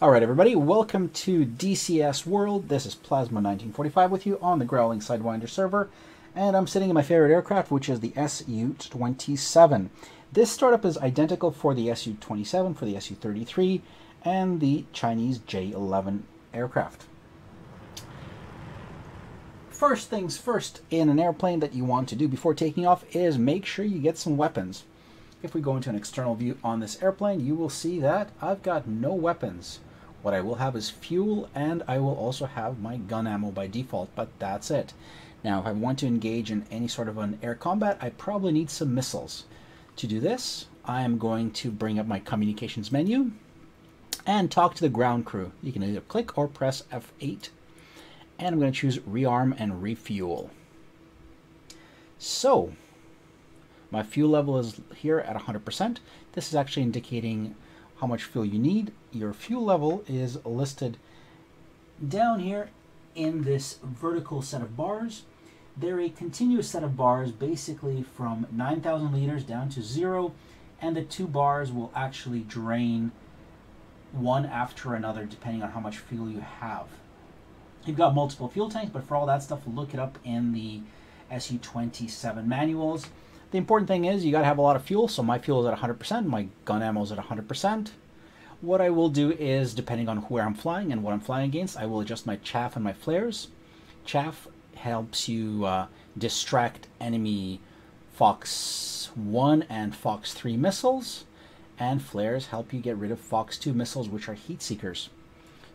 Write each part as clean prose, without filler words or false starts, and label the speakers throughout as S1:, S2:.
S1: Alright everybody, welcome to DCS World. This is Plasma1945 with you on the Growling Sidewinder server, and I'm sitting in my favorite aircraft, which is the Su-27. This startup is identical for the Su-27, for the Su-33, and the Chinese J-11 aircraft. First things first, in an airplane that you want to do before taking off is make sure you get some weapons. If we go into an external view on this airplane, you will see that I've got no weapons. What I will have is fuel, and I will also have my gun ammo by default, but that's it. Now, if I want to engage in any sort of an air combat, I probably need some missiles. To do this, I am going to bring up my communications menu and talk to the ground crew. You can either click or press F8, and I'm going to choose rearm and refuel. So, my fuel level is here at 100%. This is actually indicating how much fuel you need. Your fuel level is listed down here in this vertical set of bars. They're a continuous set of bars, basically from 9,000 liters down to 0, and the two bars will actually drain one after another depending on how much fuel you have. You've got multiple fuel tanks, but for all that stuff, look it up in the Su-27 manuals. The important thing is you got to have a lot of fuel, so my fuel is at 100%, my gun ammo is at 100%. What I will do is, depending on where I'm flying and what I'm flying against, I will adjust my chaff and my flares. Chaff helps you distract enemy Fox 1 and Fox 3 missiles, and flares help you get rid of Fox 2 missiles, which are heat seekers.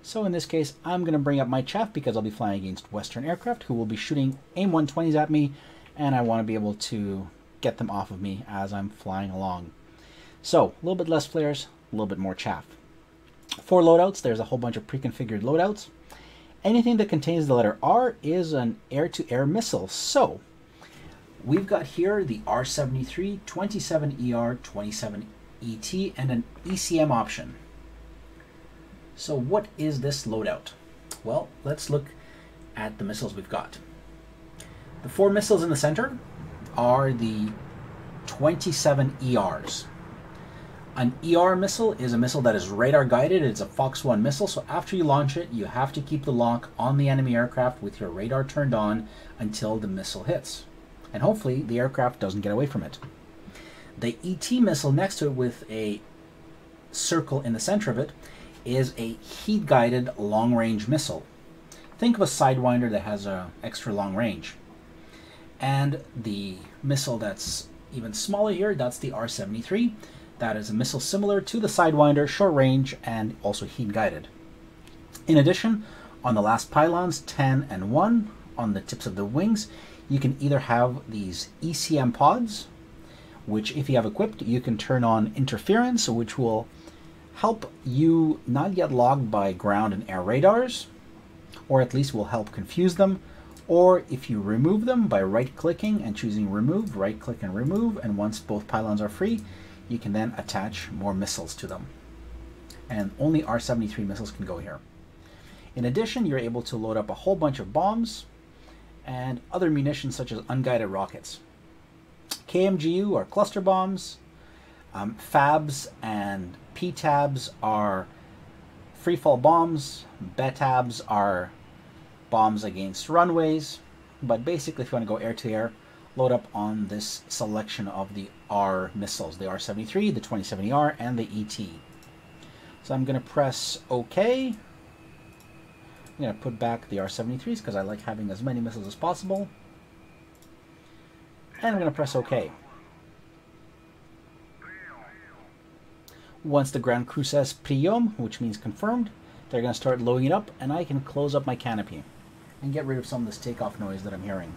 S1: So in this case, I'm going to bring up my chaff because I'll be flying against Western aircraft who will be shooting AIM-120s at me, and I want to be able to get them off of me as I'm flying along. So, a little bit less flares, a little bit more chaff. For loadouts, there's a whole bunch of pre-configured loadouts. Anything that contains the letter R is an air-to-air missile. So, we've got here the R-73, 27ER, 27ET, and an ECM option. So what is this loadout? Well, let's look at the missiles we've got. The four missiles in the center are the 27 ERs. An ER missile is a missile that is radar guided. It's a Fox 1 missile, so after you launch it, you have to keep the lock on the enemy aircraft with your radar turned on until the missile hits. And hopefully the aircraft doesn't get away from it. The ET missile next to it with a circle in the center of it is a heat guided long range missile. Think of a Sidewinder that has an extra long range. And the missile that's even smaller here, that's the R-73. That is a missile similar to the Sidewinder, short range, and also heat guided. In addition, on the last pylons, 10 and 1, on the tips of the wings, you can either have these ECM pods, which if you have equipped, you can turn on interference, which will help you not get logged by ground and air radars, or at least will help confuse them. Or if you remove them by right-clicking and choosing remove, right-click and remove, and once both pylons are free, you can then attach more missiles to them. And only R-73 missiles can go here. In addition, you're able to load up a whole bunch of bombs and other munitions such as unguided rockets. KMGU are cluster bombs. FABs and PTABs are freefall bombs. BETABs are bombs against runways, but basically if you want to go air-to-air, load up on this selection of the R missiles, the R-73, the 27ER, and the ET. So I'm going to press OK. I'm going to put back the R-73s because I like having as many missiles as possible. And I'm going to press OK. Once the ground crew says Priom, which means confirmed, they're going to start loading it up, and I can close up my canopy and get rid of some of this takeoff noise that I'm hearing.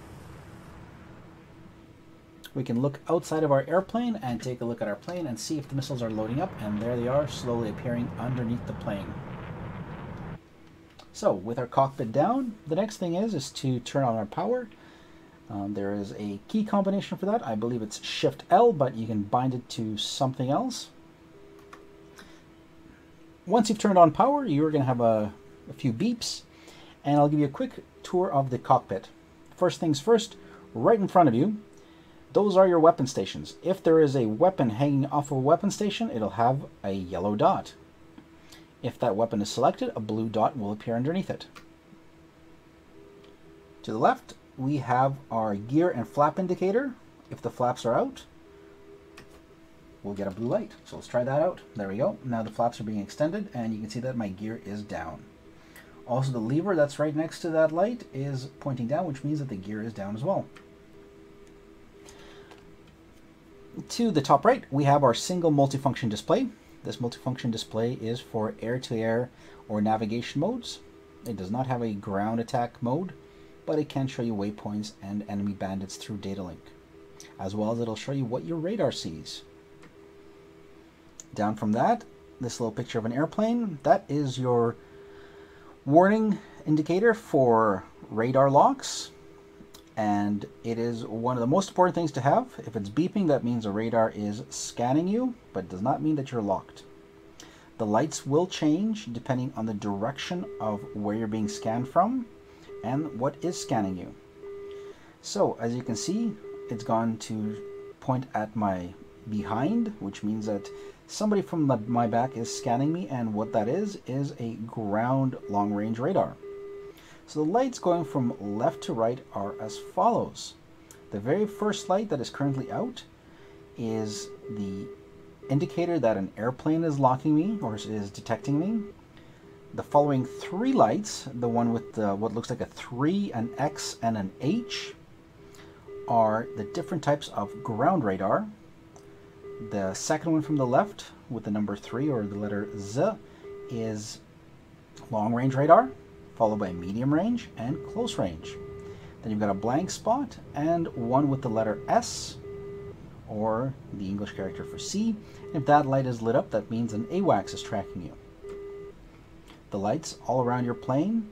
S1: We can look outside of our airplane and take a look at our plane and see if the missiles are loading up, and there they are, slowly appearing underneath the plane. So, with our cockpit down, the next thing is to turn on our power. There is a key combination for that. I believe it's Shift-L, but you can bind it to something else. Once you've turned on power, you're going to have a few beeps, and I'll give you a quick tour of the cockpit. First things first, right in front of you, those are your weapon stations. If there is a weapon hanging off of a weapon station, it'll have a yellow dot. If that weapon is selected, a blue dot will appear underneath it. To the left, we have our gear and flap indicator. If the flaps are out, we'll get a blue light. So let's try that out. There we go. Now the flaps are being extended, and you can see that my gear is down. Also, the lever that's right next to that light is pointing down, which means that the gear is down as well. To the top right, we have our single multifunction display. This multifunction display is for air-to-air or navigation modes. It does not have a ground attack mode, but it can show you waypoints and enemy bandits through datalink. As well as it'll show you what your radar sees. Down from that, this little picture of an airplane, that is your warning indicator for radar locks. And it is one of the most important things to have. If it's beeping, that means the radar is scanning you, but it does not mean that you're locked. The lights will change depending on the direction of where you're being scanned from and what is scanning you. So, as you can see, it's gone to point at my behind, which means that somebody from my back is scanning me, and what that is a ground long-range radar. So the lights going from left to right are as follows. The very first light that is currently out is the indicator that an airplane is locking me or is detecting me. The following three lights, the one with what looks like a 3, an X, and an H, are the different types of ground radar. The second one from the left with the number 3 or the letter Z is long-range radar, followed by medium range and close range. Then you've got a blank spot and one with the letter S, or the English character for C. If that light is lit up, that means an AWACS is tracking you. The lights all around your plane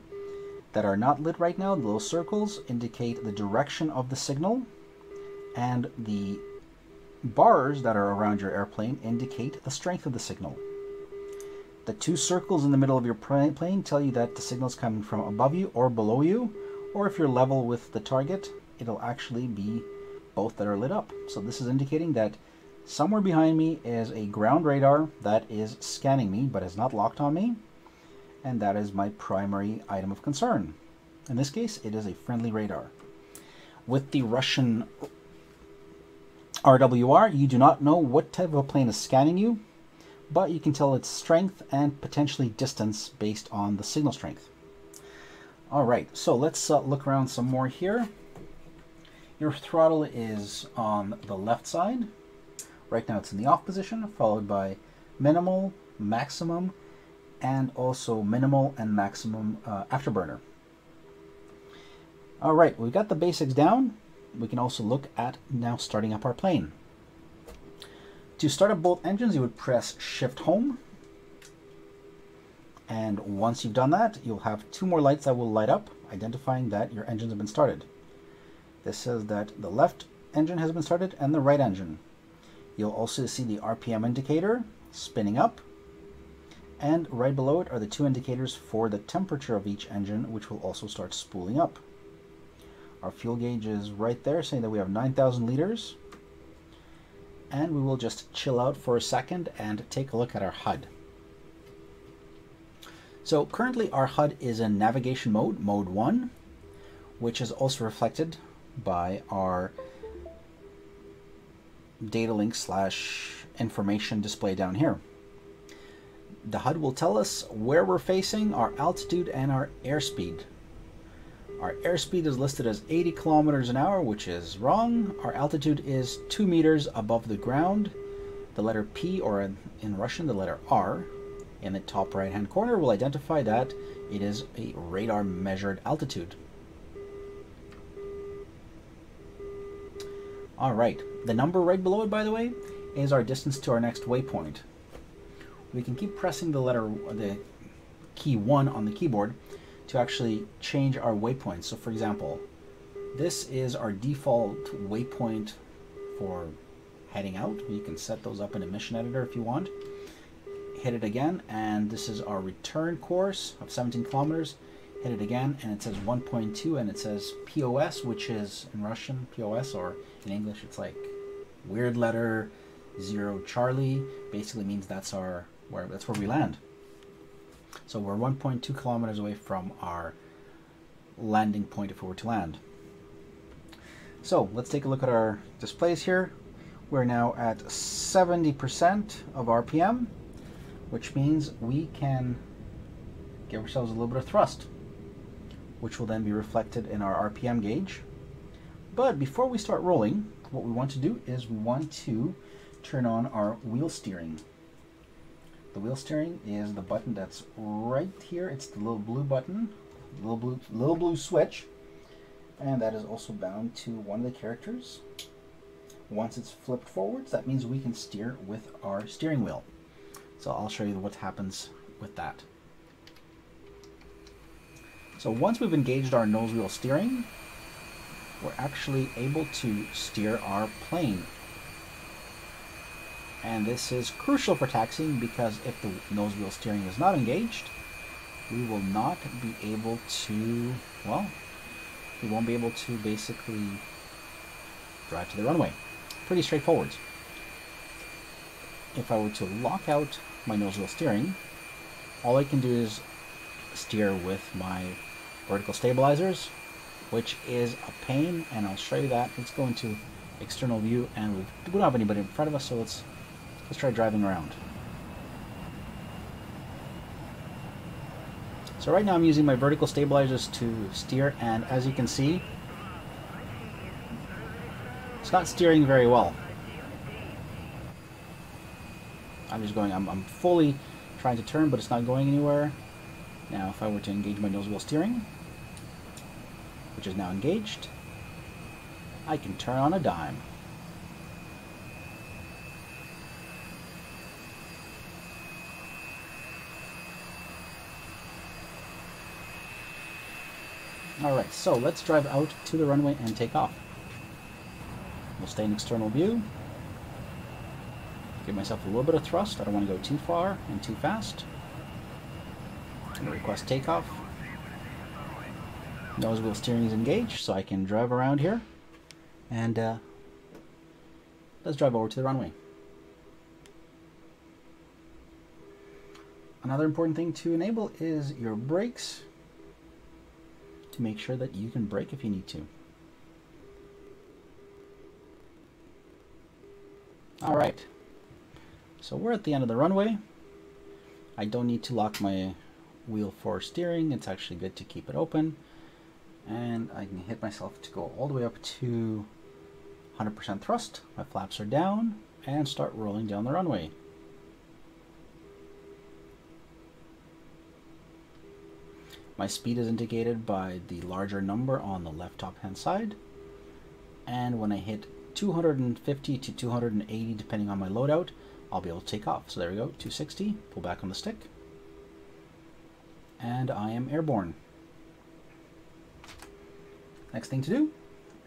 S1: that are not lit right now, the little circles, indicate the direction of the signal, and the bars that are around your airplane indicate the strength of the signal. The two circles in the middle of your plane tell you that the signal is coming from above you or below you, or if you're level with the target, it'll actually be both that are lit up. So this is indicating that somewhere behind me is a ground radar that is scanning me but is not locked on me, and that is my primary item of concern. In this case, it is a friendly radar. With the Russian RWR, you do not know what type of a plane is scanning you, but you can tell its strength and potentially distance based on the signal strength. All right, so let's look around some more here. Your throttle is on the left side. Right now it's in the off position, followed by minimal, maximum, and also minimal and maximum afterburner. All right, we've got the basics down. We can also look at now starting up our plane. To start up both engines, you would press Shift Home. And once you've done that, you'll have two more lights that will light up, identifying that your engines have been started. This says that the left engine has been started and the right engine. You'll also see the RPM indicator spinning up. And right below it are the two indicators for the temperature of each engine, which will also start spooling up. Our fuel gauge is right there, saying that we have 9,000 liters. And we will just chill out for a second and take a look at our HUD. So currently our HUD is in navigation mode, mode 1, which is also reflected by our datalink / information display down here. The HUD will tell us where we're facing, our altitude, and our airspeed. Our airspeed is listed as 80 kilometers an hour, which is wrong. Our altitude is 2 meters above the ground. The letter P, or in Russian, the letter R, in the top right-hand corner will identify that it is a radar measured altitude. All right, the number right below it, by the way, is our distance to our next waypoint. We can keep pressing the key 1 on the keyboard to actually change our waypoint. So for example, this is our default waypoint for heading out. You can set those up in a mission editor if you want. Hit it again, and this is our return course of 17 kilometers. Hit it again, and it says 1.2, and it says POS, which is in Russian POS, or in English it's like weird letter 0 Charlie. Basically means that's where we land. So we're 1.2 kilometers away from our landing point if we were to land. So let's take a look at our displays here. We're now at 70% of RPM, which means we can give ourselves a little bit of thrust, which will then be reflected in our RPM gauge. But before we start rolling, what we want to do is we want to turn on our wheel steering. The wheel steering is the button that's right here. It's the little blue button, little blue switch, and that is also bound to one of the characters. Once it's flipped forwards, that means we can steer with our steering wheel. So I'll show you what happens with that. So once we've engaged our nose wheel steering, we're actually able to steer our plane. And this is crucial for taxiing because if the nose wheel steering is not engaged, we will not be able to, well, we won't be able to basically drive to the runway. Pretty straightforward. If I were to lock out my nose wheel steering, all I can do is steer with my vertical stabilizers, which is a pain, and I'll show you that. Let's go into external view, and we don't have anybody in front of us, so let's try driving around. So right now I'm using my vertical stabilizers to steer, and as you can see, it's not steering very well. I'm fully trying to turn, but it's not going anywhere. Now if I were to engage my nose wheel steering, which is now engaged, I can turn on a dime. Alright, so let's drive out to the runway and take off. We'll stay in external view. Give myself a little bit of thrust. I don't want to go too far and too fast. I'm going to request takeoff. Nose wheel steering is engaged, so I can drive around here. And let's drive over to the runway. Another important thing to enable is your brakes, to make sure that you can brake if you need to. Alright, so we're at the end of the runway. I don't need to lock my wheel for steering. It's actually good to keep it open. And I can hit myself to go all the way up to 100% thrust. My flaps are down, and start rolling down the runway. My speed is indicated by the larger number on the left top hand side, and when I hit 250 to 280 depending on my loadout, I'll be able to take off. So there we go, 260, pull back on the stick, and I am airborne. Next thing to do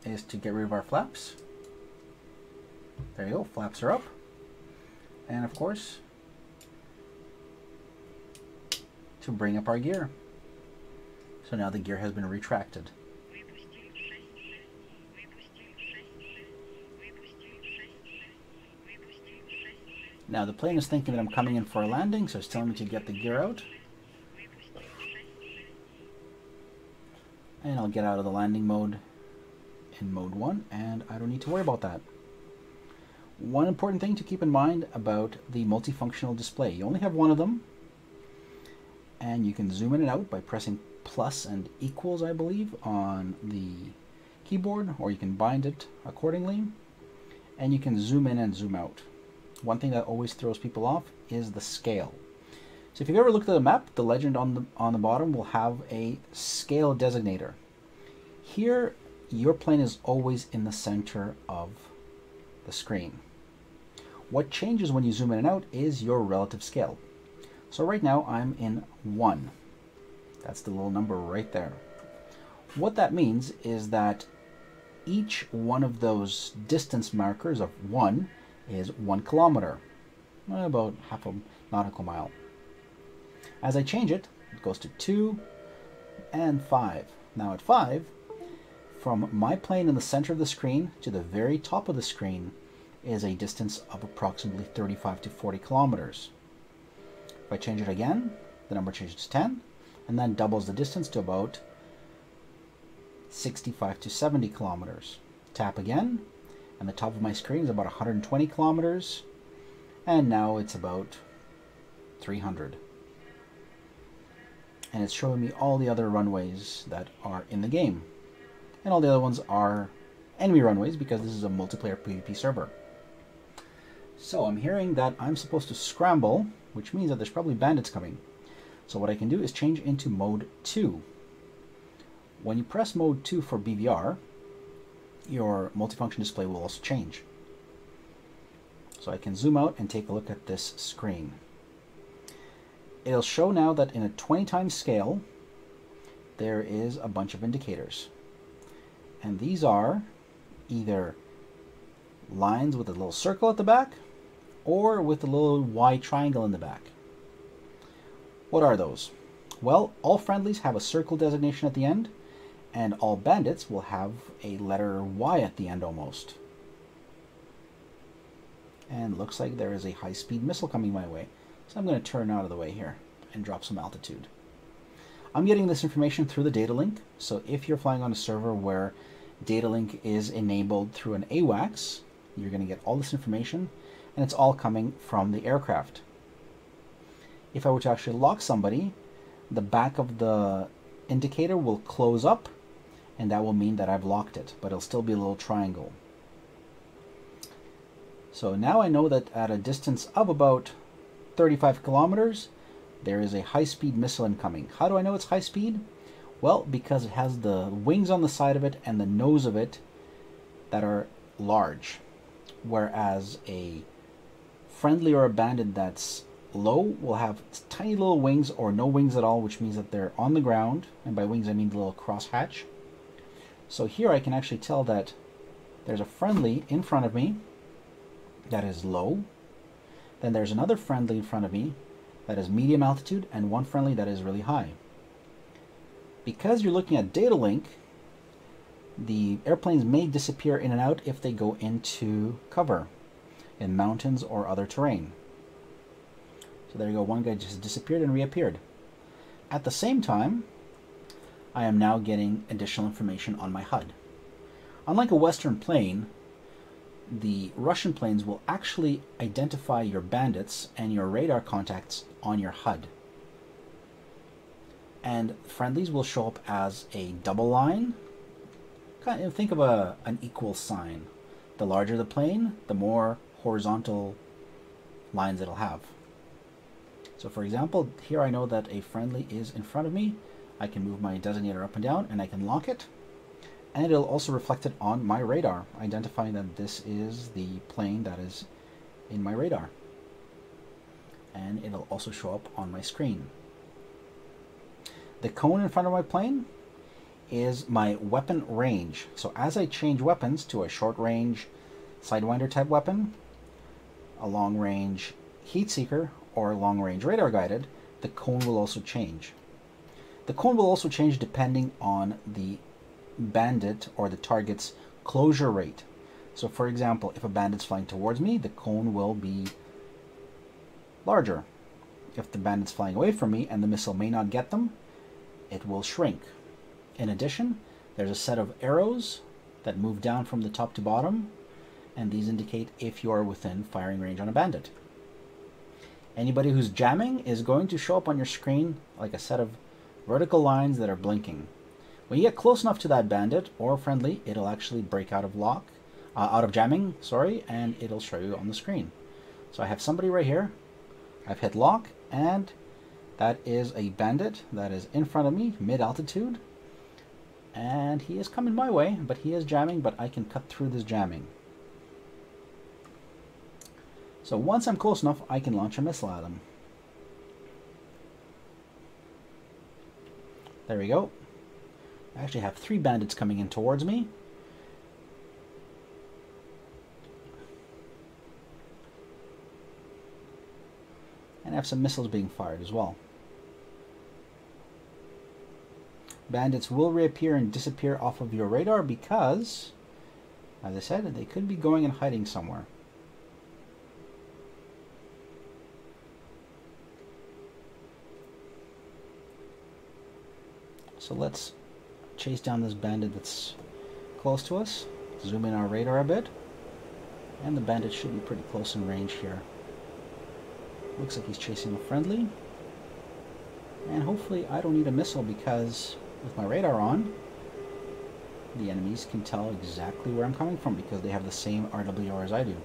S1: is to get rid of our flaps. There you go, flaps are up, and of course to bring up our gear. So now the gear has been retracted. Now the plane is thinking that I'm coming in for a landing, so it's telling me to get the gear out. And I'll get out of the landing mode in mode 1, and I don't need to worry about that. One important thing to keep in mind about the multifunctional display. You only have one of them, and you can zoom in and out by pressing plus and equals, I believe, on the keyboard, or you can bind it accordingly, and you can zoom in and zoom out. One thing that always throws people off is the scale. So if you've ever looked at a map, the legend on the bottom will have a scale designator. Here, your plane is always in the center of the screen. What changes when you zoom in and out is your relative scale. So right now I'm in 1. That's the little number right there. What that means is that each one of those distance markers of 1 is 1 kilometer, about half a nautical mile. As I change it, it goes to 2 and 5. Now at 5, from my plane in the center of the screen to the very top of the screen is a distance of approximately 35 to 40 kilometers. If I change it again, the number changes to 10, and then doubles the distance to about 65 to 70 kilometers. Tap again, and the top of my screen is about 120 kilometers, and now it's about 300. And it's showing me all the other runways that are in the game. And all the other ones are enemy runways because this is a multiplayer PvP server. So I'm hearing that I'm supposed to scramble, which means that there's probably bandits coming. So what I can do is change into mode 2. When you press mode 2 for BVR, your multifunction display will also change. So I can zoom out and take a look at this screen. It'll show now that in a 20 times scale, there is a bunch of indicators. And these are either lines with a little circle at the back or with a little Y triangle in the back. What are those? Well, all friendlies have a circle designation at the end, and all bandits will have a letter Y at the end almost. And looks like there is a high-speed missile coming my way. So I'm going to turn out of the way here and drop some altitude. I'm getting this information through the datalink, so if you're flying on a server where datalink is enabled through an AWACS, you're going to get all this information, and it's all coming from the aircraft. If I were to actually lock somebody, the back of the indicator will close up, and that will mean that I've locked it, but it'll still be a little triangle. So now I know that at a distance of about 35 kilometers, there is a high-speed missile incoming. How do I know it's high speed? Well, because it has the wings on the side of it and the nose of it that are large. Whereas a friendly or a bandit that's low will have tiny little wings or no wings at all, which means that they're on the ground. And by wings, I mean the little crosshatch. So here I can actually tell that there's a friendly in front of me that is low. Then there's another friendly in front of me that is medium altitude, and one friendly that is really high. Because you're looking at data link, the airplanes may disappear in and out if they go into cover in mountains or other terrain. So there you go, one guy just disappeared and reappeared. At the same time, I am now getting additional information on my HUD. Unlike a Western plane, the Russian planes will actually identify your bandits and your radar contacts on your HUD. And friendlies will show up as a double line. Kind of think of an equal sign. The larger the plane, the more horizontal lines it'll have. So for example, here I know that a friendly is in front of me. I can move my designator up and down and I can lock it. And it'll also reflect it on my radar, identifying that this is the plane that is in my radar. And it'll also show up on my screen. The cone in front of my plane is my weapon range. So as I change weapons to a short range Sidewinder type weapon, a long range heat seeker, or a long range radar guided, the cone will also change. The cone will also change depending on the bandit or the target's closure rate. So for example, if a bandit's flying towards me, the cone will be larger. If the bandit's flying away from me and the missile may not get them, it will shrink. In addition, there's a set of arrows that move down from the top to bottom, and these indicate if you are within firing range on a bandit. Anybody who's jamming is going to show up on your screen like a set of vertical lines that are blinking. When you get close enough to that bandit or friendly, it'll actually break out of jamming, and it'll show you on the screen. So I have somebody right here. I've hit lock, and that is a bandit that is in front of me, mid-altitude. And he is coming my way, but he is jamming, but I can cut through this jamming. So once I'm close enough, I can launch a missile at him. There we go. I actually have 3 bandits coming in towards me. And I have some missiles being fired as well. Bandits will reappear and disappear off of your radar because, as I said, they could be going and hiding somewhere. So let's chase down this bandit that's close to us. Zoom in our radar a bit. And the bandit should be pretty close in range here. Looks like he's chasing a friendly. And hopefully I don't need a missile, because with my radar on, the enemies can tell exactly where I'm coming from because they have the same RWR as I do.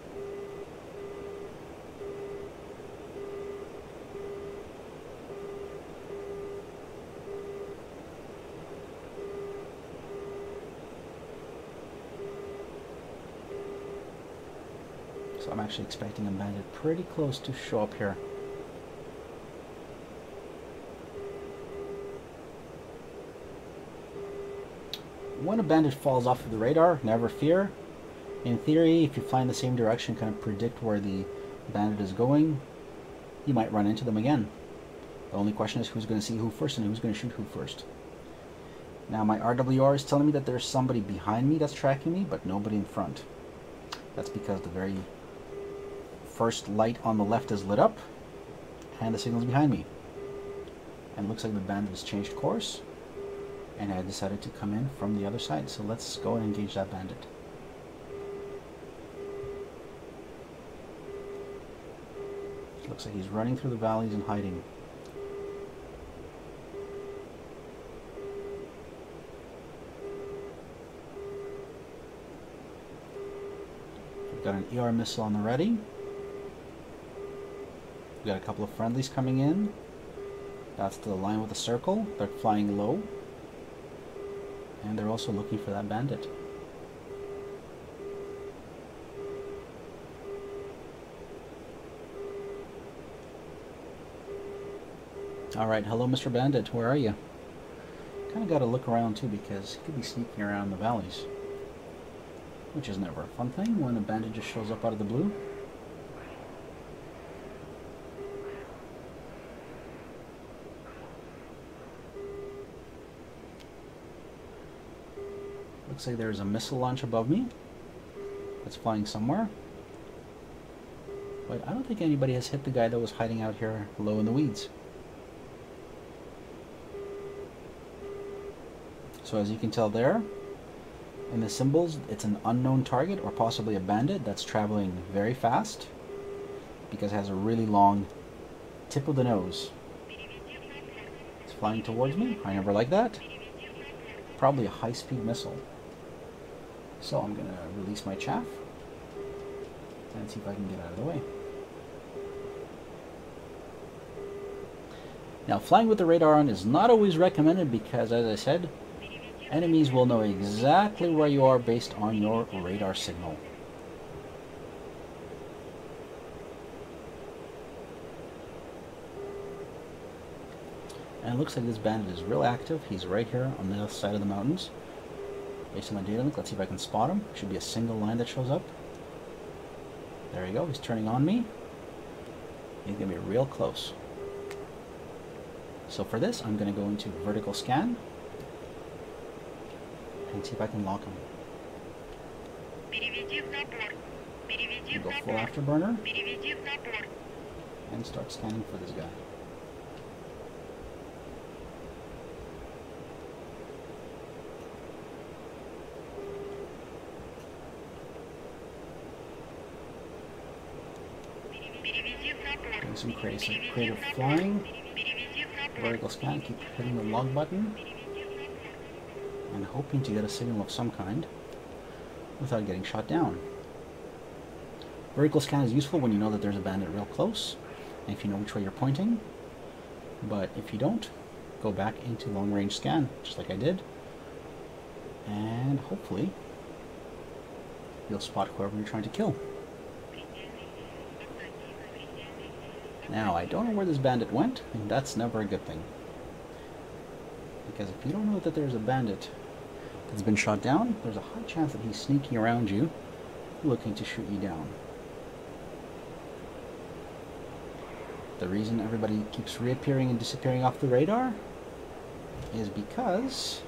S1: So I'm actually expecting a bandit pretty close to show up here. When a bandit falls off of the radar, never fear. In theory, if you fly in the same direction, kind of predict where the bandit is going, you might run into them again. The only question is who's going to see who first and who's going to shoot who first. Now my RWR is telling me that there's somebody behind me that's tracking me, but nobody in front. That's because the very first light on the left is lit up, and the signal's behind me. And it looks like the bandit has changed course, and I decided to come in from the other side. So let's go and engage that bandit. Looks like he's running through the valleys and hiding. We've got an ER missile on the ready. We've got a couple of friendlies coming in. That's the line with the circle. They're flying low. And they're also looking for that bandit. Alright, hello Mr. Bandit, where are you? Kind of got to look around too, because he could be sneaking around the valleys. Which is never a fun thing when a bandit just shows up out of the blue. Looks like there's a missile launch above me. It's flying somewhere. But I don't think anybody has hit the guy that was hiding out here low in the weeds. So as you can tell there, in the symbols, it's an unknown target or possibly a bandit that's traveling very fast because it has a really long tip of the nose. It's flying towards me. I never like that. Probably a high-speed missile. So I'm going to release my chaff and see if I can get out of the way. Now, flying with the radar on is not always recommended because, as I said, enemies will know exactly where you are based on your radar signal. And it looks like this bandit is real active. He's right here on the other side of the mountains. Based on my data link, let's see if I can spot him. Should be a single line that shows up. There you go, he's turning on me. He's going to be real close. So for this, I'm going to go into vertical scan and see if I can lock him. Go full afterburner and start scanning for this guy. Doing some creative flying. Vertical scan, keep hitting the log button and hoping to get a signal of some kind without getting shot down. Vertical scan is useful when you know that there's a bandit real close and if you know which way you're pointing, but if you don't, go back into long range scan just like I did, and hopefully you'll spot whoever you're trying to kill. Now, I don't know where this bandit went, and that's never a good thing. Because if you don't know that there's a bandit that's been shot down, there's a high chance that he's sneaking around you, looking to shoot you down. The reason everybody keeps reappearing and disappearing off the radar is because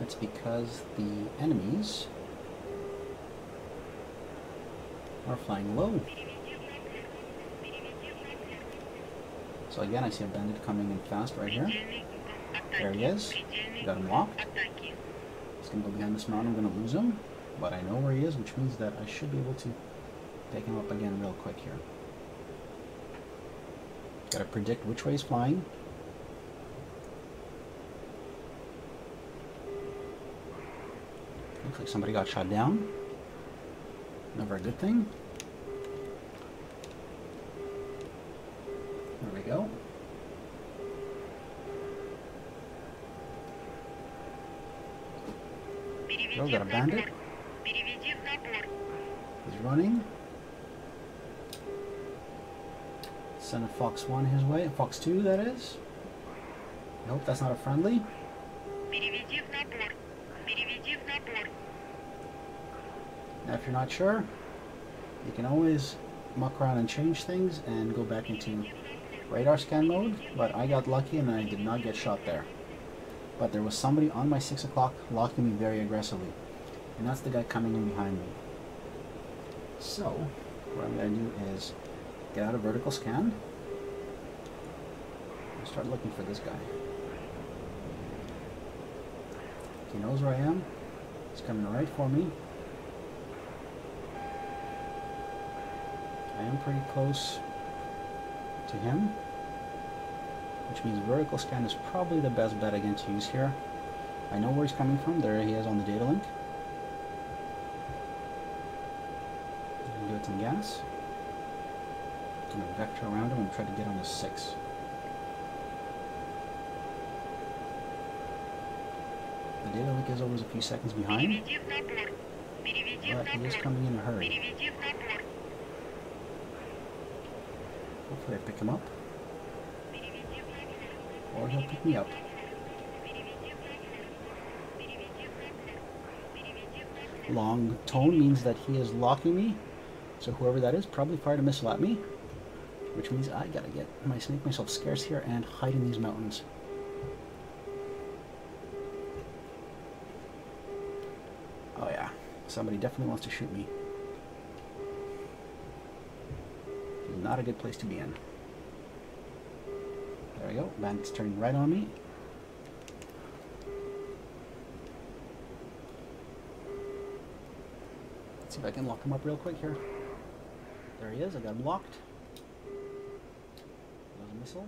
S1: it's because the enemies are flying low. So again, I see a bandit coming in fast right here. There he is. Got him locked. He's going to go behind this mountain. I'm going to lose him. But I know where he is, which means that I should be able to pick him up again real quick here. Got to predict which way he's flying. Looks like somebody got shot down. Never a good thing. There we go. Oh, got a bandit. He's running. Send a Fox 1 his way. Fox 2, that is. I hope that's not a friendly. Now, if you're not sure, you can always muck around and change things and go back into radar scan mode, but I got lucky and I did not get shot there. But there was somebody on my 6 o'clock locking me very aggressively, and that's the guy coming in behind me. So, what I'm going to do is get out a vertical scan and start looking for this guy. He knows where I am. He's coming right for me. I am pretty close to him, which means vertical scan is probably the best bet again to use here. I know where he's coming from. There he is on the data link. Give it some gas. I'm going to vector around him and try to get on the 6. The data link is always a few seconds behind, but he is coming in a hurry. Hopefully I pick him up, or he'll pick me up. Long tone means that he is locking me, so whoever that is probably fired a missile at me, which means I gotta make myself scarce here and hide in these mountains. Oh yeah, somebody definitely wants to shoot me. Not a good place to be in. There we go. Bandit's turning right on me. Let's see if I can lock him up real quick here. There he is. I got him locked. There's a missile.